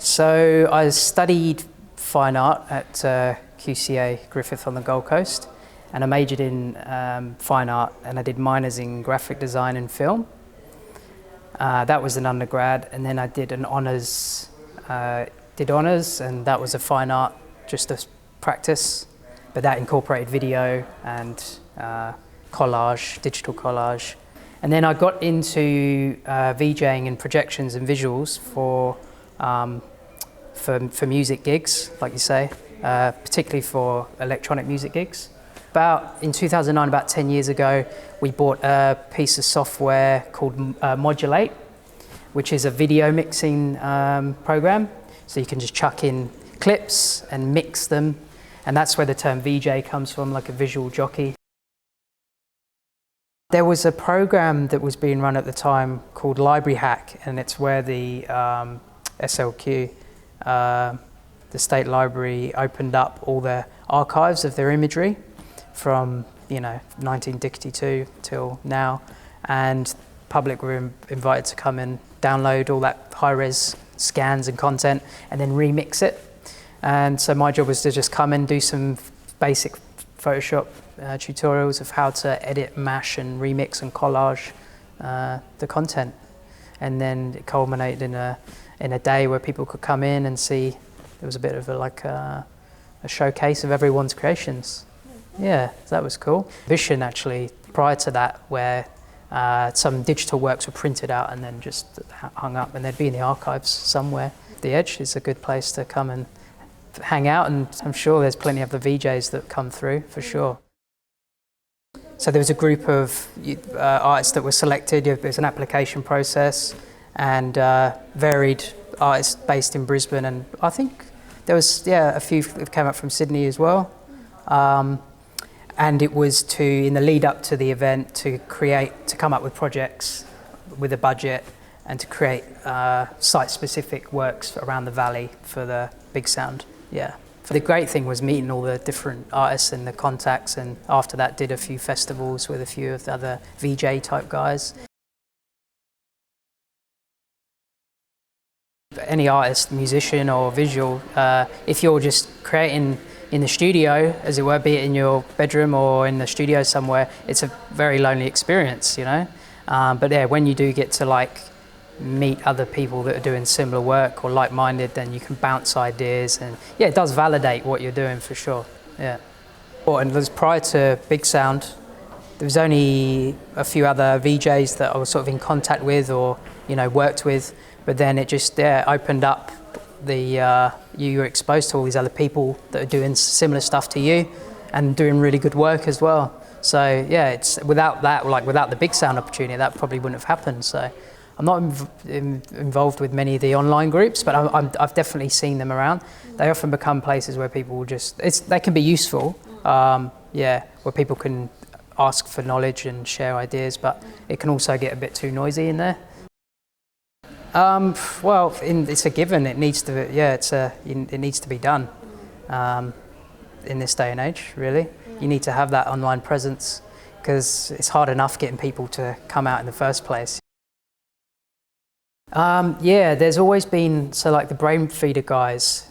So I studied fine art at QCA Griffith on the Gold Coast, and I majored in fine art, and I did minors in graphic design and film. That was an undergrad, and then I did an honours, and that was a fine art, just a practice, but that incorporated video and collage, digital collage. And then I got into VJing and projections and visuals for music gigs, like you say, particularly for electronic music gigs. In 2009, about 10 years ago, we bought a piece of software called Modulate, which is a video mixing program. So you can just chuck in clips and mix them. And that's where the term VJ comes from, like a visual jockey. There was a program that was being run at the time called Library Hack, and it's where the SLQ, the State Library, opened up all the archives of their imagery from 1962 till now, and public were invited to come and download all that high-res scans and content and then remix it. And so my job was to just come and do some basic Photoshop tutorials of how to edit, mash and remix and collage the content. And then it culminated in a day where people could come in and see. There was a bit of a showcase of everyone's creations. Yeah, so that was cool. Vision actually, prior to that, where some digital works were printed out and then just hung up, and they'd be in the archives somewhere. The Edge is a good place to come and hang out, and I'm sure there's plenty of the VJs that come through, for sure. So there was a group of artists that were selected. There's an application process, and varied artists based in Brisbane, and I think there was a few that came up from Sydney as well. And it was in the lead up to the event, to come up with projects with a budget and to create site-specific works around the valley for the Big Sound. Yeah. The great thing was meeting all the different artists and the contacts, and after that did a few festivals with a few of the other VJ type guys. Any artist, musician or visual, if you're just creating in the studio, as it were, be it in your bedroom or in the studio somewhere, it's a very lonely experience, But yeah, when you do get to meet other people that are doing similar work or like-minded, then you can bounce ideas, and yeah, it does validate what you're doing for sure. Yeah. And prior to Big Sound, there was only a few other VJs that I was sort of in contact with or worked with, but then it just opened up. You were exposed to all these other people that are doing similar stuff to you and doing really good work as well. So yeah, it's without the Big Sound opportunity, that probably wouldn't have happened. So I'm not involved with many of the online groups, but I've definitely seen them around. They often become places where people will they can be useful, where people can ask for knowledge and share ideas, but it can also get a bit too noisy in there. It's a given. It needs to. It needs to be done in this day and age. Really, you need to have that online presence, because it's hard enough getting people to come out in the first place. There's always been the Brainfeeder guys,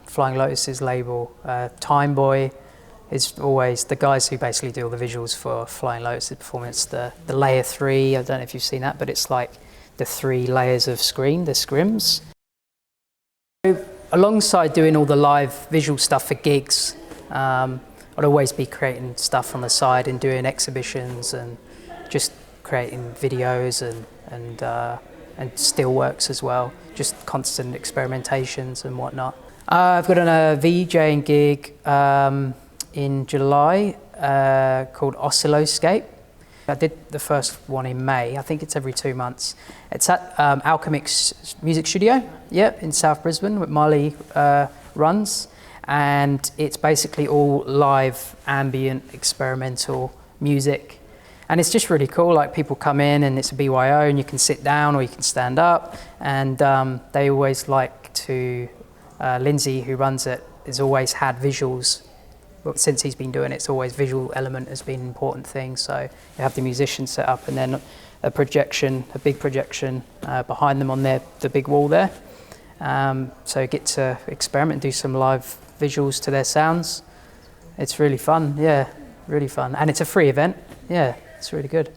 Flying Lotus's label, Time Boy is always the guys who basically do all the visuals for Flying Lotus's performance. The Layer 3. I don't know if you've seen that, but it's like the 3 layers of screen, the scrims. So, alongside doing all the live visual stuff for gigs, I'd always be creating stuff on the side and doing exhibitions and just creating videos and still works as well, just constant experimentations and whatnot. I've got a VJing gig in July called Oscilloscape. I did the first one in May. I think it's every 2 months. It's at Alchemix Music Studio, in South Brisbane, with Marley runs. And it's basically all live, ambient, experimental music. And it's just really cool. People come in and it's a BYO and you can sit down or you can stand up. And they always like to, Lindsay, who runs it, has always had visuals. But since he's been doing it, it's always visual element has been an important thing. So you have the musicians set up and then a big projection behind them on the big wall there. So get to experiment, do some live visuals to their sounds. It's really fun, yeah, really fun. And it's a free event, yeah, it's really good.